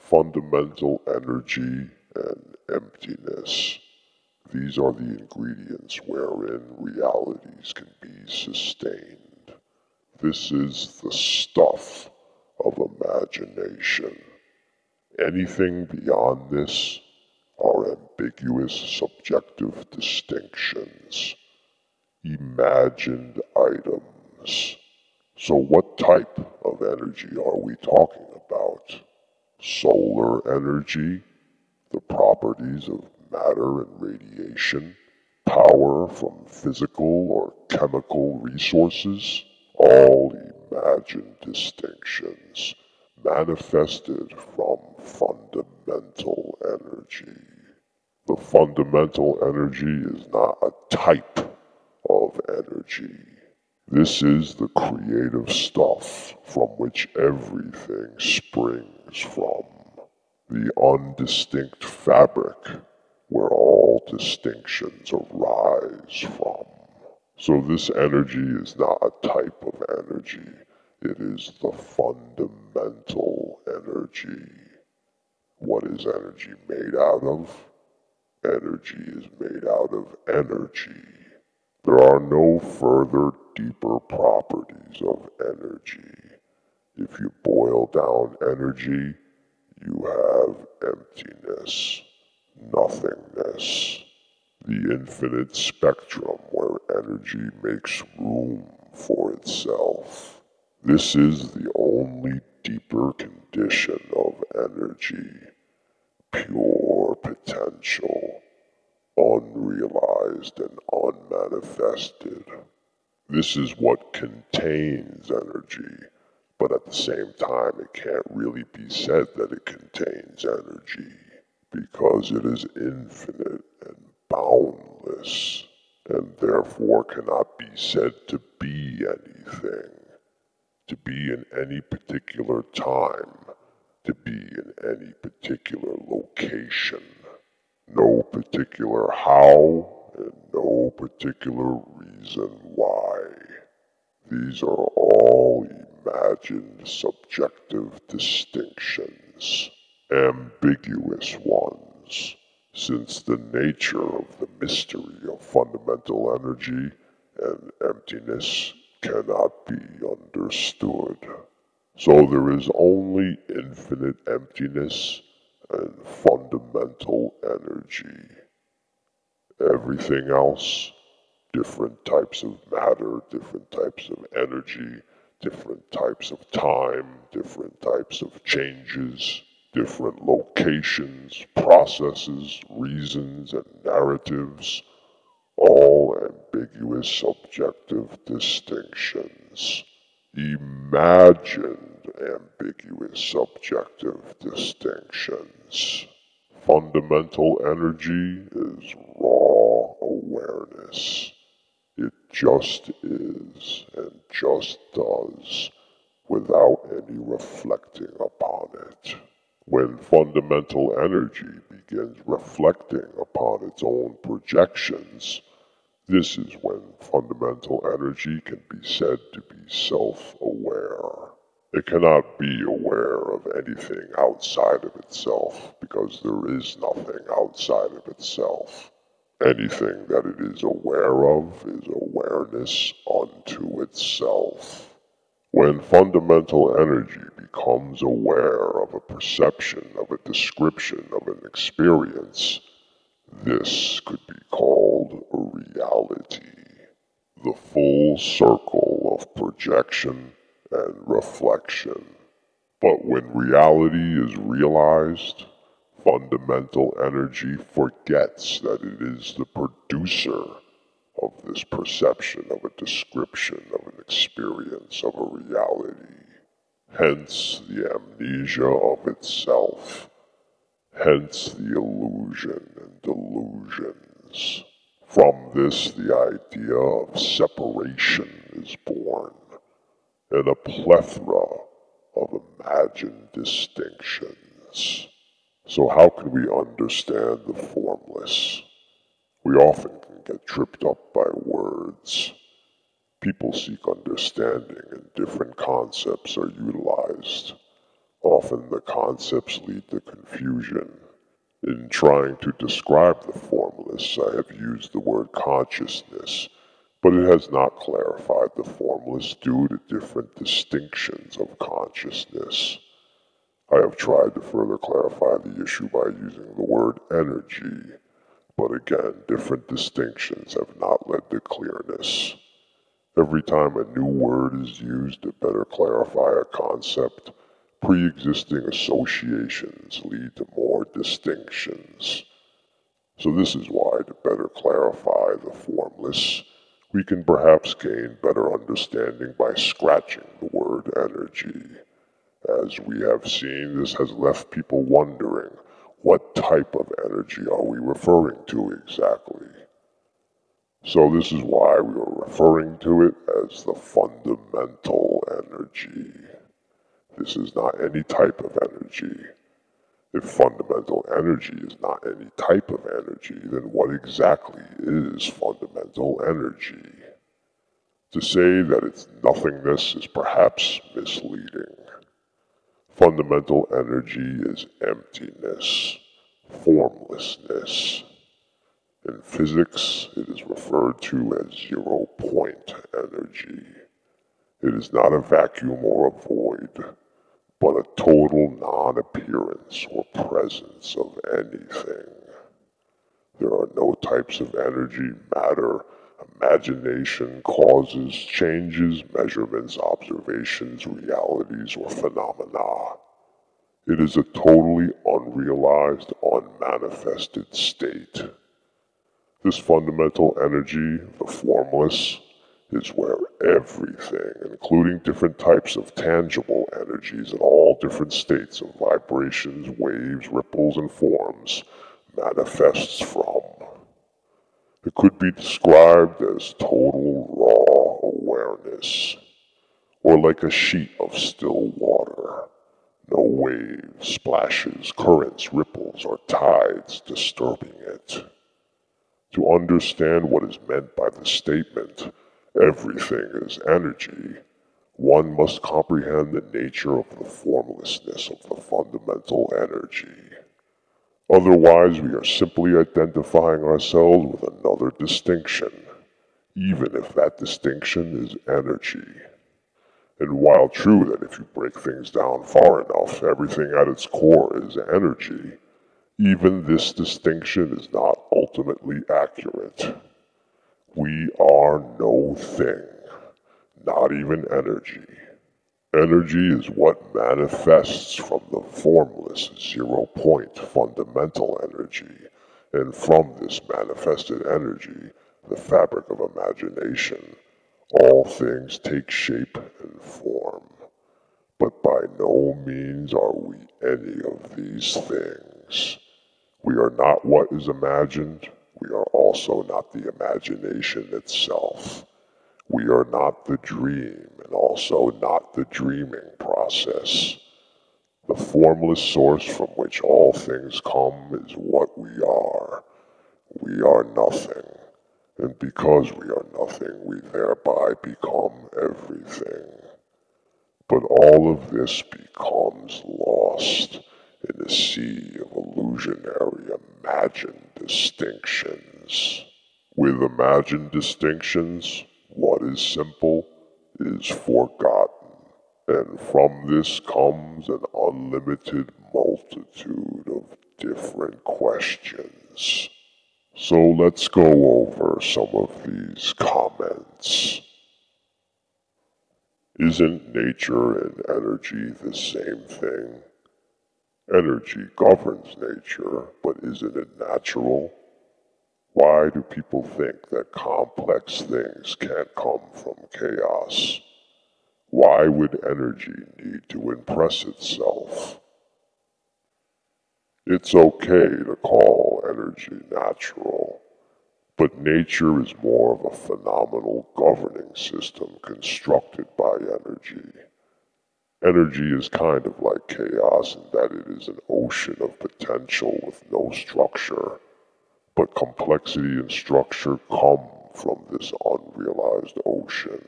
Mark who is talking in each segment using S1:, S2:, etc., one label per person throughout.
S1: fundamental energy and emptiness. These are the ingredients wherein realities can be sustained. This is the stuff of imagination. Anything beyond this are ambiguous subjective distinctions, imagined items. So what type of energy are we talking about? Solar energy, the properties of matter and radiation, power from physical or chemical resources, all imagined distinctions manifested from fundamental energy. The fundamental energy is not a type of energy. This is the creative stuff from which everything springs from, the undistinct fabric where all distinctions arise from. So this energy is not a type of energy, it is the fundamental energy. What is energy made out of? Energy is made out of energy. There are no further deeper properties of energy. If you boil down energy, you have emptiness, nothingness, the infinite spectrum where energy makes room for itself. This is the only deeper condition of energy, pure potential, unrealized and unmanifested. This is what contains energy, but at the same time it can't really be said that it contains energy, because it is infinite and boundless, and therefore cannot be said to be anything, to be in any particular time, to be in any particular location. No particular how, and no particular reason why. These are all imagined subjective distinctions, ambiguous ones, since the nature of the mystery of fundamental energy and emptiness cannot be understood. So there is only infinite emptiness and fundamental energy. Everything else, different types of matter, different types of energy, different types of time, different types of changes, different locations, processes, reasons, and narratives, all ambiguous subjective distinctions, imagined ambiguous subjective distinctions. Fundamental energy is raw awareness. It just is and just does without any reflecting upon it. When fundamental energy begins reflecting upon its own projections, this is when fundamental energy can be said to be self-aware. It cannot be aware of anything outside of itself, because there is nothing outside of itself. Anything that it is aware of is awareness unto itself. When fundamental energy becomes aware of a perception, of a description, of an experience, this could be called a reality. The full circle of projection and reflection. But when reality is realized, fundamental energy forgets that it is the producer of this perception, of a description, of an experience, of a reality. Hence the amnesia of itself. Hence the illusion and delusions. From this, the idea of separation is born, and a plethora of imagined distinctions. So how can we understand the formless? We often can get tripped up by words. People seek understanding and different concepts are utilized. A Often the concepts lead to confusion. In trying to describe the formless, I have used the word consciousness, but it has not clarified the formless due to different distinctions of consciousness. I have tried to further clarify the issue by using the word energy, but again, different distinctions have not led to clearness. Every time a new word is used to better clarify a concept, pre-existing associations lead to more distinctions. So this is why, to better clarify the formless, we can perhaps gain better understanding by scratching the word energy. As we have seen, this has left people wondering, what type of energy are we referring to exactly? So this is why we are referring to it as the fundamental energy. This is not any type of energy. If fundamental energy is not any type of energy, then what exactly is fundamental energy? To say that it's nothingness is perhaps misleading. Fundamental energy is emptiness, formlessness. In physics, it is referred to as zero-point energy. It is not a vacuum or a void, but a total non-appearance or presence of anything. There are no types of energy, matter, imagination, causes, changes, measurements, observations, realities, or phenomena. It is a totally unrealized, unmanifested state. This fundamental energy, the formless, is where everything, including different types of tangible energies in all different states of vibrations, waves, ripples, and forms, manifests from. It could be described as total raw awareness, or like a sheet of still water. No waves, splashes, currents, ripples, or tides disturbing it. To understand what is meant by the statement, everything is energy, one must comprehend the nature of the formlessness of the fundamental energy. Otherwise, we are simply identifying ourselves with another distinction, even if that distinction is energy. And while true that if you break things down far enough, everything at its core is energy, even this distinction is not ultimately accurate. We are no thing, not even energy. Energy is what manifests from the formless zero-point fundamental energy, and from this manifested energy, the fabric of imagination, all things take shape and form. But by no means are we any of these things. We are not what is imagined. We are also not the imagination itself. We are not the dream, and also not the dreaming process. The formless source from which all things come is what we are. We are nothing, and because we are nothing, we thereby become everything. But all of this becomes lost in a sea of illusionary imagined distinctions. With imagined distinctions, what is simple is forgotten, and from this comes an unlimited multitude of different questions. So let's go over some of these comments. Isn't nature and energy the same thing? Energy governs nature, but isn't it natural? Why do people think that complex things can't come from chaos? Why would energy need to impress itself? It's okay to call energy natural, but nature is more of a phenomenal governing system constructed by energy. Energy is kind of like chaos in that it is an ocean of potential with no structure, but complexity and structure come from this unrealized ocean.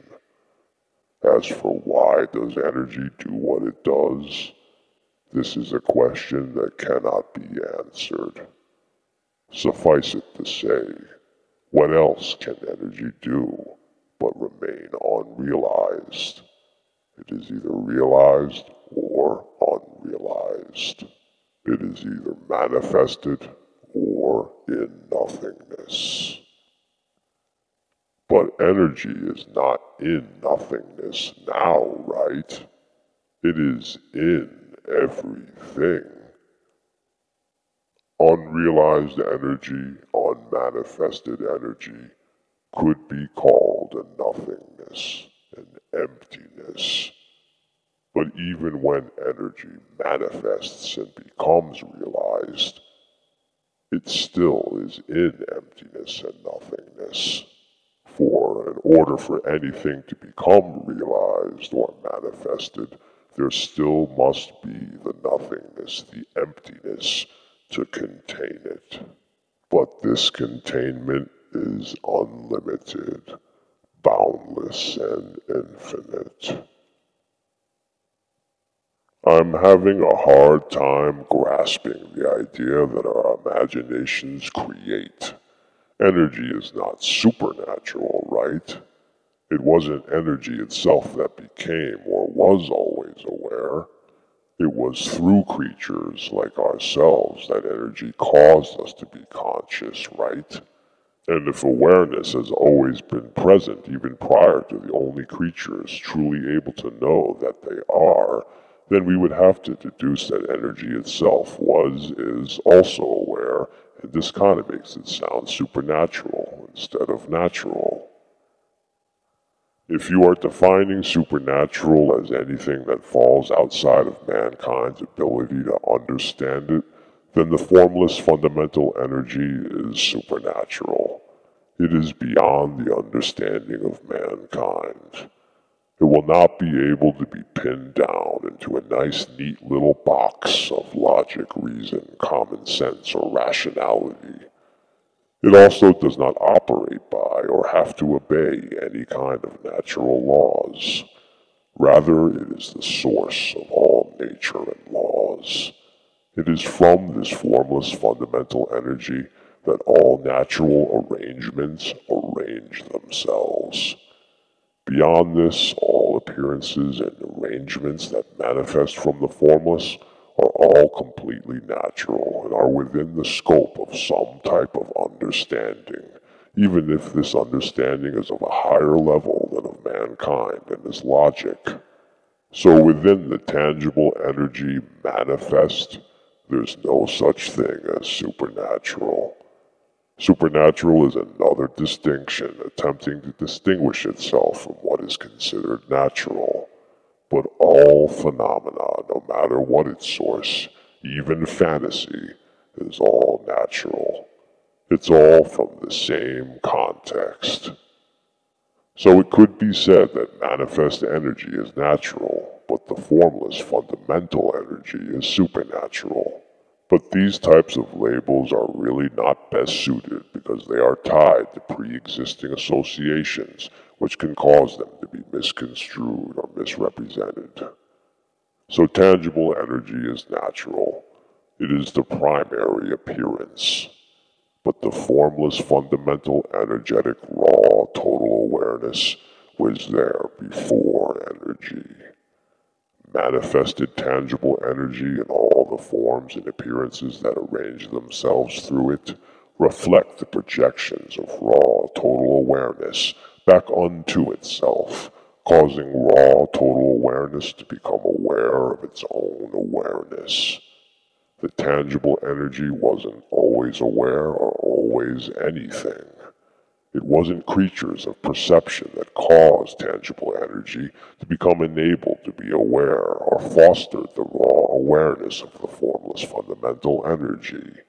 S1: As for why does energy do what it does, This is a question that cannot be answered. Suffice it to say, what else can energy do but remain unrealized? It is either realized or unrealized. It is either manifested or in nothingness. But energy is not in nothingness now, right? It is in everything. Unrealized energy, unmanifested energy, could be called a nothingness, an emptiness. But even when energy manifests and becomes realized, it still is in emptiness and nothingness. For in order for anything to become realized or manifested, there still must be the nothingness, the emptiness, to contain it. But this containment is unlimited, boundless, and infinite. I'm having a hard time grasping the idea that our imaginations create. Energy is not supernatural, right? It wasn't energy itself that became or was always aware. It was through creatures like ourselves that energy caused us to be conscious, right? And if awareness has always been present, even prior to the only creatures truly able to know that they are, then we would have to deduce that energy itself is also aware, and this kind of makes it sound supernatural instead of natural. If you are defining supernatural as anything that falls outside of mankind's ability to understand it, then the formless fundamental energy is supernatural. It is beyond the understanding of mankind. It will not be able to be pinned down into a nice, neat little box of logic, reason, common sense, or rationality. It also does not operate by or have to obey any kind of natural laws. Rather, it is the source of all nature and laws. It is from this formless fundamental energy that all natural arrangements arrange themselves. Beyond this, all appearances and arrangements that manifest from the formless are all completely natural and are within the scope of some type of understanding, even if this understanding is of a higher level than of mankind and is logic. So within the tangible energy manifest, there's no such thing as supernatural. Supernatural is another distinction attempting to distinguish itself from what is considered natural. But all phenomena, no matter what its source, even fantasy, is all natural. It's all from the same context. So it could be said that manifest energy is natural, but the formless fundamental energy is supernatural. But these types of labels are really not best suited because they are tied to pre-existing associations which can cause them to be misconstrued or misrepresented. So tangible energy is natural. It is the primary appearance. But the formless fundamental energetic raw total awareness was there before energy. Manifested tangible energy in all the forms and appearances that arrange themselves through it reflect the projections of raw total awareness back unto itself, causing raw total awareness to become aware of its own awareness. The tangible energy wasn't always aware or always anything. It wasn't creatures of perception that caused tangible energy to become enabled to be aware or fostered the raw awareness of the formless fundamental energy.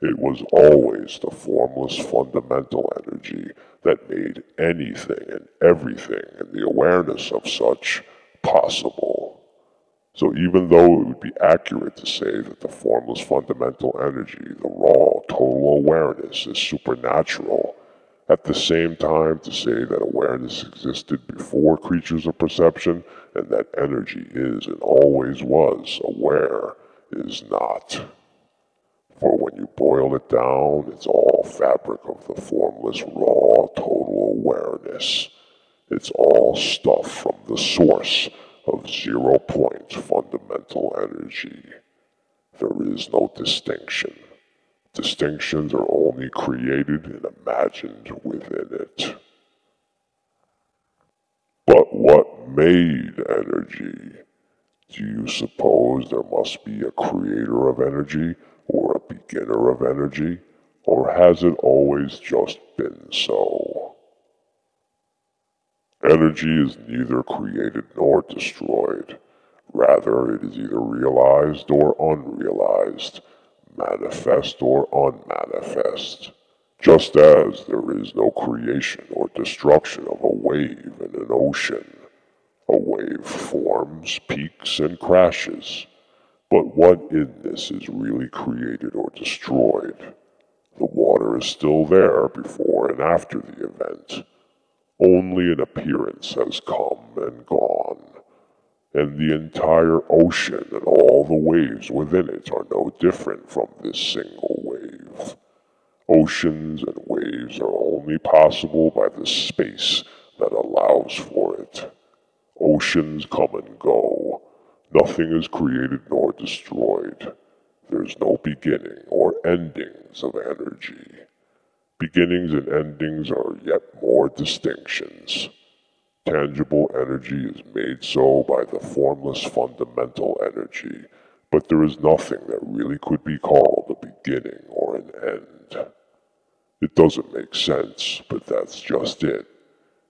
S1: It was always the formless fundamental energy that made anything and everything and the awareness of such possible. So even though it would be accurate to say that the formless fundamental energy, the raw total awareness, is supernatural, At the same time, to say that awareness existed before creatures of perception and that energy is and always was aware is not. For when you boil it down, it's all fabric of the formless, raw, total awareness. It's all stuff from the source of 0 point fundamental energy. There is no distinction. Distinctions are only created and imagined within it. But what made energy? Do you suppose there must be a creator of energy or a beginner of energy? Or has it always just been so? Energy is neither created nor destroyed. Rather, it is either realized or unrealized, manifest or unmanifest. Just as there is no creation or destruction of a wave in an ocean. A wave forms, peaks, and crashes. But what in this is really created or destroyed? The water is still there before and after the event. Only an appearance has come and gone, and the entire ocean and all the waves within it are no different from this single wave. Oceans and waves are only possible by the space that allows for it. Oceans come and go. Nothing is created nor destroyed. There's no beginning or endings of energy. Beginnings and endings are yet more distinctions. Tangible energy is made so by the formless fundamental energy, but there is nothing that really could be called a beginning or an end. It doesn't make sense, but that's just it.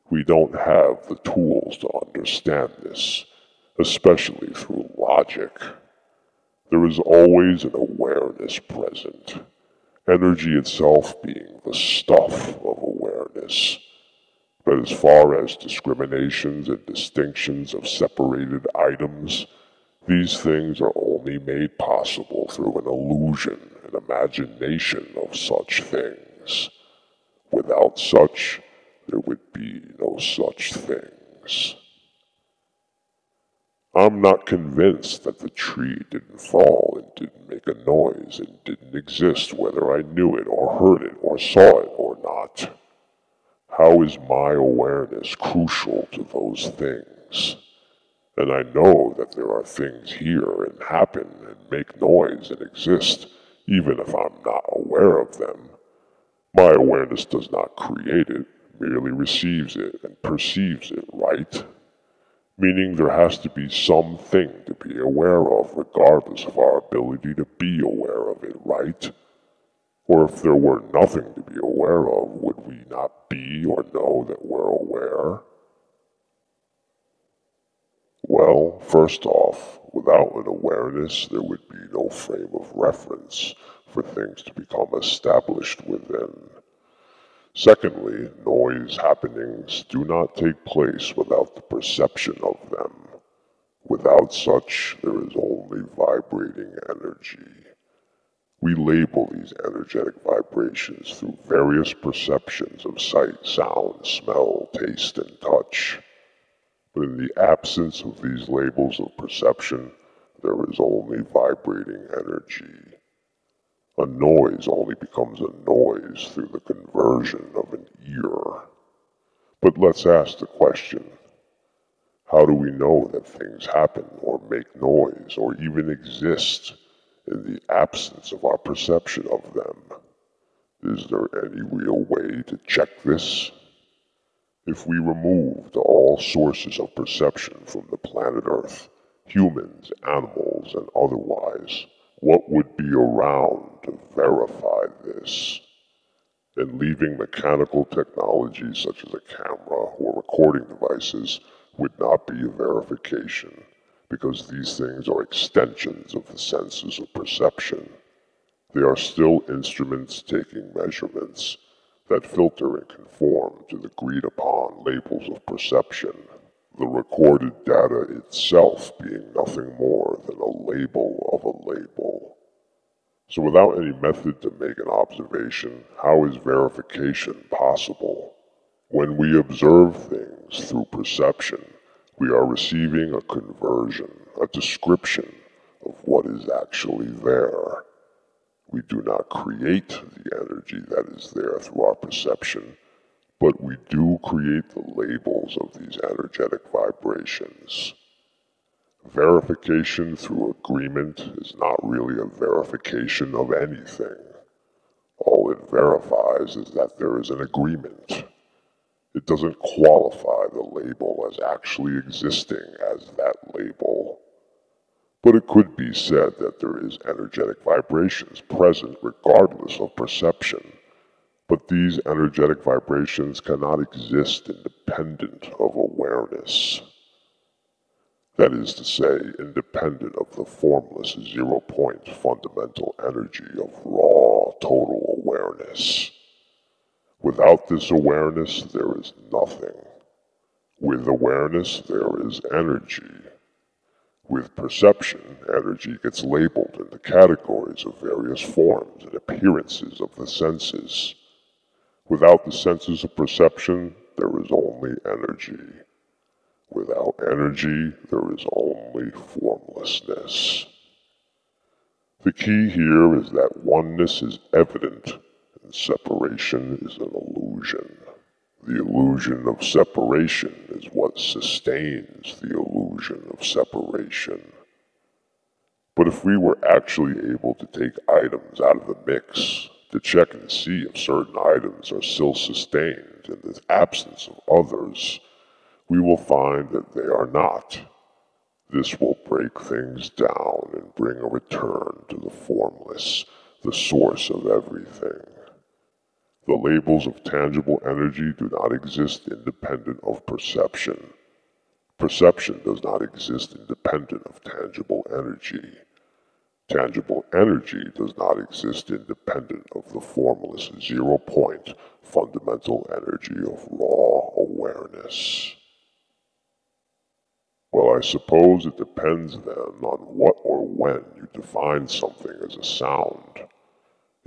S1: We don't have the tools to understand this, especially through logic. There is always an awareness present, energy itself being the stuff of awareness. But as far as discriminations and distinctions of separated items, these things are only made possible through an illusion and imagination of such things. Without such, there would be no such things. I'm not convinced that the tree didn't fall and didn't make a noise and didn't exist whether I knew it or heard it or saw it or not. How is my awareness crucial to those things? And I know that there are things here and happen and make noise and exist, even if I'm not aware of them. My awareness does not create it, merely receives it and perceives it, right? Meaning there has to be something to be aware of regardless of our ability to be aware of it, right? Or if there were nothing to be aware of, would we not be or know that we're aware? Well, first off, without an awareness, there would be no frame of reference for things to become established within. Secondly, noise happenings do not take place without the perception of them. Without such, there is only vibrating energy. We label these energetic vibrations through various perceptions of sight, sound, smell, taste, and touch. But in the absence of these labels of perception, there is only vibrating energy. A noise only becomes a noise through the conversion of an ear. But let's ask the question, how do we know that things happen or make noise or even exist in the absence of our perception of them? Is there any real way to check this? If we removed all sources of perception from the planet Earth, humans, animals, and otherwise, what would be around to verify this? And leaving mechanical technologies such as a camera or recording devices would not be a verification, because these things are extensions of the senses of perception. They are still instruments taking measurements that filter and conform to the agreed-upon labels of perception, the recorded data itself being nothing more than a label of a label. So without any method to make an observation, how is verification possible? When we observe things through perception, we are receiving a conversion, a description of what is actually there. We do not create the energy that is there through our perception, but we do create the labels of these energetic vibrations. Verification through agreement is not really a verification of anything. All it verifies is that there is an agreement. It doesn't qualify the label as actually existing as that label. But it could be said that there is energetic vibrations present regardless of perception. But these energetic vibrations cannot exist independent of awareness. That is to say, independent of the formless zero-point fundamental energy of raw total awareness. Without this awareness, there is nothing. With awareness, there is energy. With perception, energy gets labeled into categories of various forms and appearances of the senses. Without the senses of perception, there is only energy. Without energy, there is only formlessness. The key here is that oneness is evident and separation is an illusion. The illusion of separation is what sustains the illusion of separation. But if we were actually able to take items out of the mix, to check and see if certain items are still sustained in the absence of others, we will find that they are not. This will break things down and bring a return to the formless, the source of everything. The labels of tangible energy do not exist independent of perception. Perception does not exist independent of tangible energy. Tangible energy does not exist independent of the formless zero-point fundamental energy of raw awareness. Well, I suppose it depends then on what or when you define something as a sound.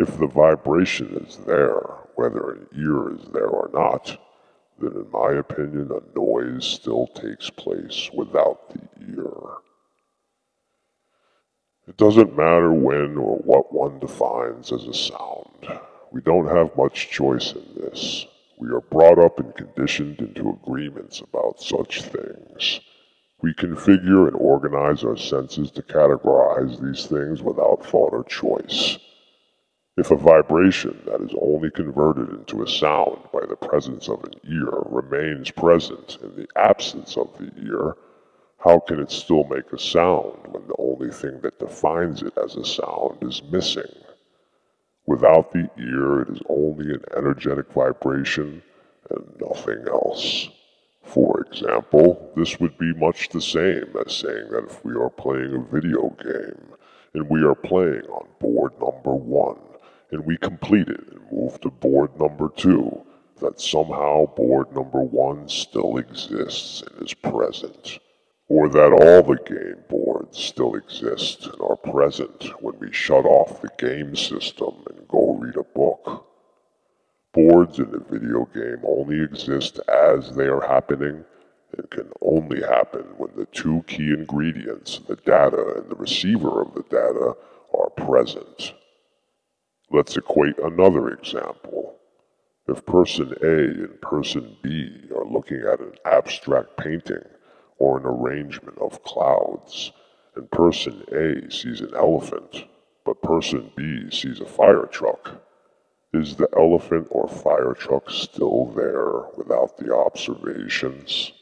S1: If the vibration is there, whether an ear is there or not, then in my opinion a noise still takes place without the ear. It doesn't matter when or what one defines as a sound. We don't have much choice in this. We are brought up and conditioned into agreements about such things. We configure and organize our senses to categorize these things without thought or choice. If a vibration that is only converted into a sound by the presence of an ear remains present in the absence of the ear, how can it still make a sound when the only thing that defines it as a sound is missing? Without the ear, it is only an energetic vibration and nothing else. For example, this would be much the same as saying that if we are playing a video game, and we are playing on board number 1, and we complete it and move to board number 2, that somehow board number 1 still exists and is present. Or that all the game boards still exist and are present when we shut off the game system and go read a book. Boards in the video game only exist as they are happening and can only happen when the two key ingredients, the data and the receiver of the data, are present. Let's equate another example. If person A and person B are looking at an abstract painting or an arrangement of clouds, and person A sees an elephant, but person B sees a fire truck, is the elephant or fire truck still there without the observations?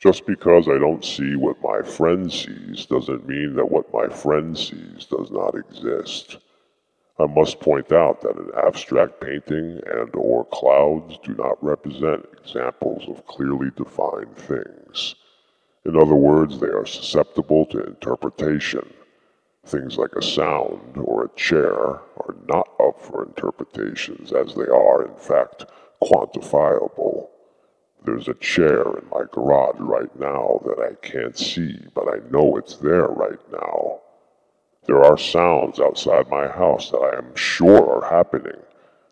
S1: Just because I don't see what my friend sees doesn't mean that what my friend sees does not exist. I must point out that an abstract painting and or clouds do not represent examples of clearly defined things. In other words, they are susceptible to interpretation. Things like a sound or a chair are not up for interpretations as they are, in fact, quantifiable. There's a chair in my garage right now that I can't see, but I know it's there right now. There are sounds outside my house that I am sure are happening,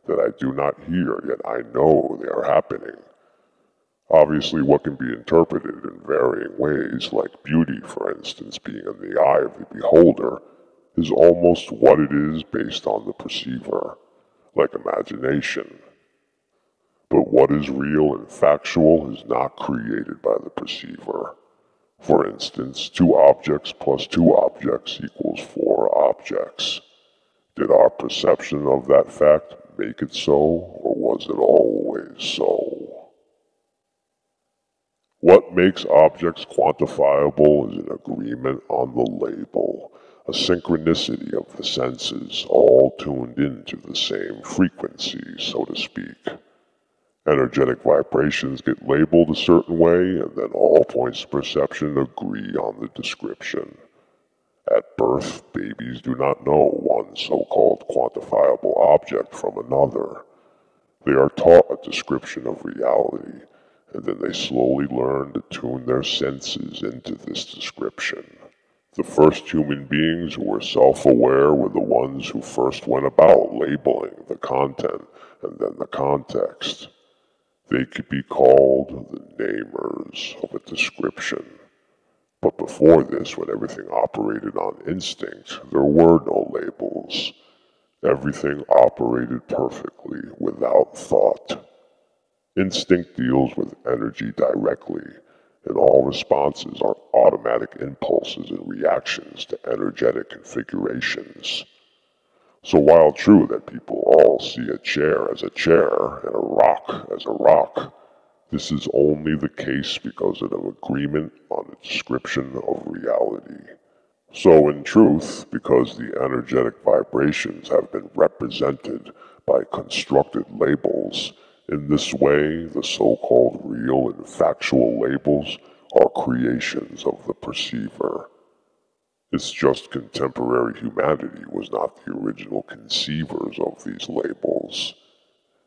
S1: that I do not hear, yet I know they are happening. Obviously, what can be interpreted in varying ways, like beauty, for instance, being in the eye of the beholder, is almost what it is based on the perceiver, like imagination. But what is real and factual is not created by the perceiver. For instance, 2 objects plus 2 objects equals 4 objects. Did our perception of that fact make it so, or was it always so? What makes objects quantifiable is an agreement on the label, a synchronicity of the senses, all tuned into the same frequency, so to speak. Energetic vibrations get labeled a certain way, and then all points of perception agree on the description. At birth, babies do not know one so-called quantifiable object from another. They are taught a description of reality, and then they slowly learn to tune their senses into this description. The first human beings who were self-aware were the ones who first went about labeling the content and then the context. They could be called the namers of a description. But before this, when everything operated on instinct, there were no labels. Everything operated perfectly, without thought. Instinct deals with energy directly, and all responses are automatic impulses and reactions to energetic configurations. So while true that people all see a chair as a chair and a rock as a rock, this is only the case because of an agreement on a description of reality. So in truth, because the energetic vibrations have been represented by constructed labels, in this way the so-called real and factual labels are creations of the perceiver. It's just contemporary humanity was not the original conceivers of these labels.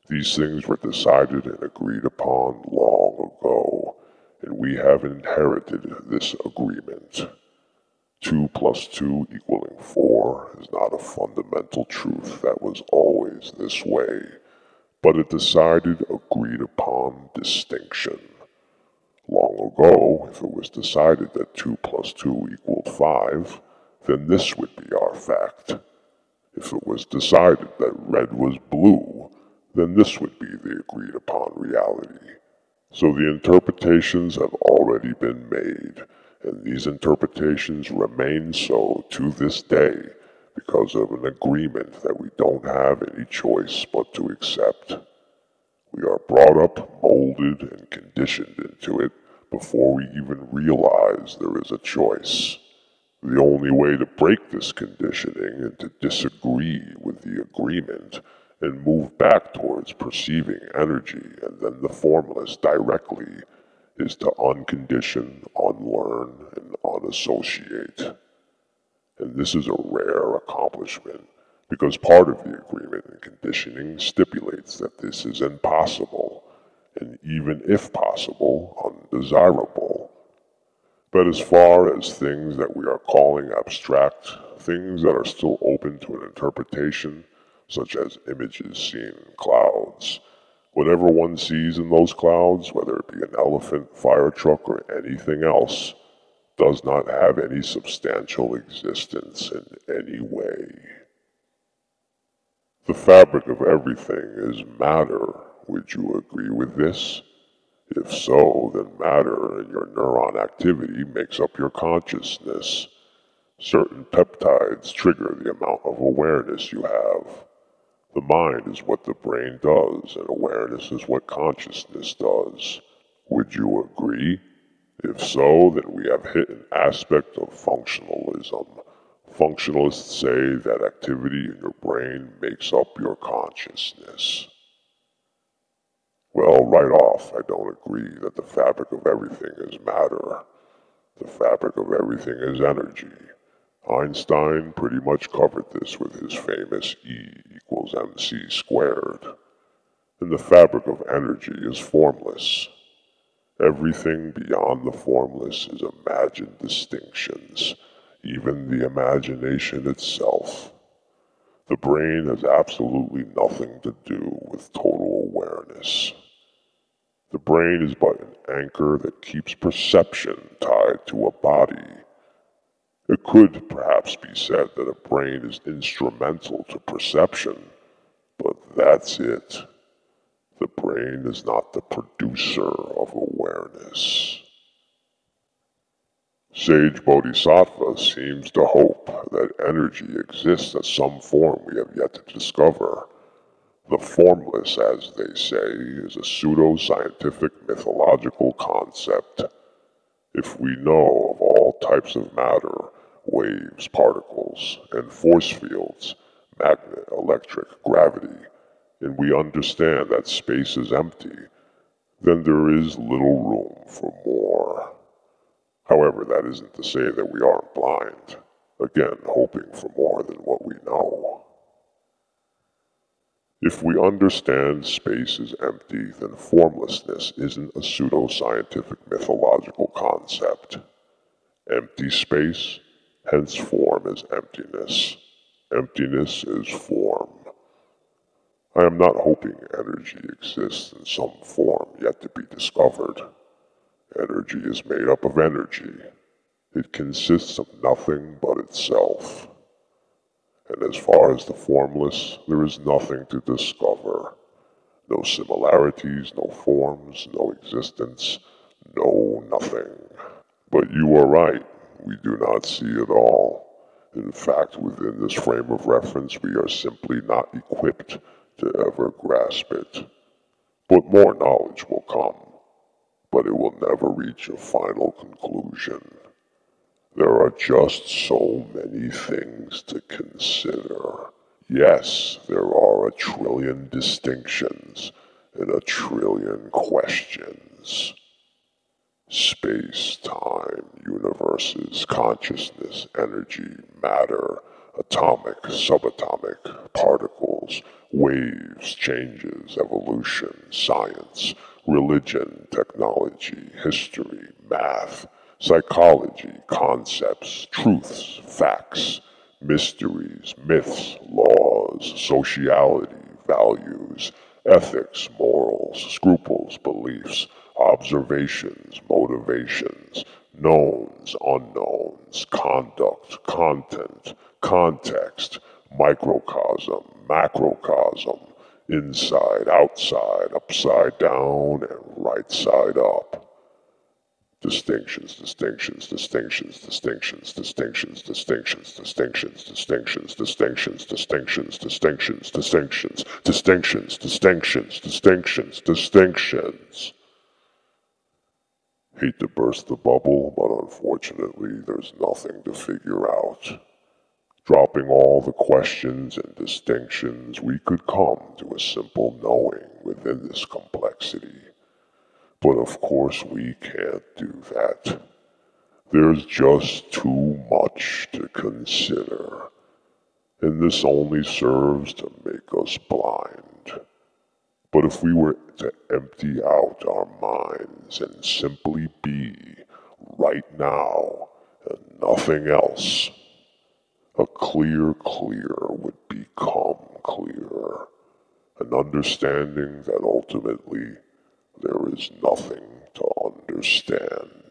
S1: These things were decided and agreed upon long ago, and we have inherited this agreement. 2 plus 2 equaling 4 is not a fundamental truth that was always this way, but a decided, agreed upon distinction. Long ago, if it was decided that 2 plus 2 equaled 5, then this would be our fact. If it was decided that red was blue, then this would be the agreed upon reality. So the interpretations have already been made, and these interpretations remain so to this day because of an agreement that we don't have any choice but to accept. We are brought up, molded, and conditioned into it before we even realize there is a choice. The only way to break this conditioning and to disagree with the agreement and move back towards perceiving energy and then the formless directly is to uncondition, unlearn, and unassociate. And this is a rare accomplishment because part of the agreement and conditioning stipulates that this is impossible, and even if possible, undesirable. But as far as things that we are calling abstract, things that are still open to an interpretation, such as images seen in clouds, whatever one sees in those clouds, whether it be an elephant, fire truck, or anything else, does not have any substantial existence in any way. The fabric of everything is matter. Would you agree with this? If so, then matter and your neuron activity makes up your consciousness. Certain peptides trigger the amount of awareness you have. The mind is what the brain does, and awareness is what consciousness does. Would you agree? If so, then we have hit an aspect of functionalism. Functionalists say that activity in your brain makes up your consciousness. Well, right off, I don't agree that the fabric of everything is matter. The fabric of everything is energy. Einstein pretty much covered this with his famous E equals mc squared. And the fabric of energy is formless. Everything beyond the formless is imagined distinctions, even the imagination itself. The brain has absolutely nothing to do with total awareness. The brain is but an anchor that keeps perception tied to a body. It could perhaps be said that a brain is instrumental to perception, but that's it. The brain is not the producer of awareness. Sage Bodhisattva seems to hope that energy exists as some form we have yet to discover. The formless, as they say, is a pseudo-scientific mythological concept. If we know of all types of matter, waves, particles, and force fields, magnet, electric, gravity, and we understand that space is empty, then there is little room for more. However, that isn't to say that we aren't blind, again hoping for more than what we know. If we understand space is empty, then formlessness isn't a pseudo-scientific mythological concept. Empty space, hence form is emptiness. Emptiness is form. I am not hoping energy exists in some form yet to be discovered. Energy is made up of energy. It consists of nothing but itself. And as far as the formless, there is nothing to discover. No similarities, no forms, no existence, no nothing. But you are right, we do not see it all. In fact, within this frame of reference, we are simply not equipped to ever grasp it. But more knowledge will come, but it will never reach a final conclusion. There are just so many things to consider. Yes, there are a trillion distinctions and a trillion questions. Space, time, universes, consciousness, energy, matter, atomic, subatomic, particles, waves, changes, evolution, science, religion, technology, history, math, psychology, concepts, truths, facts, mysteries, myths, laws, sociality, values, ethics, morals, scruples, beliefs, observations, motivations, knowns, unknowns, conduct, content, context, microcosm, macrocosm, inside, outside, upside down, and right side up. Distinctions, distinctions, distinctions, distinctions, distinctions, distinctions, distinctions, distinctions, distinctions, distinctions, distinctions, distinctions, distinctions, distinctions, distinctions, distinctions. Hate to burst the bubble, but unfortunately there's nothing to figure out. Dropping all the questions and distinctions, we could come to a simple knowing within this complexity. But of course we can't do that. There's just too much to consider, and this only serves to make us blind. But if we were to empty out our minds and simply be right now and nothing else, a clear would become clearer, an understanding that ultimately there is nothing to understand.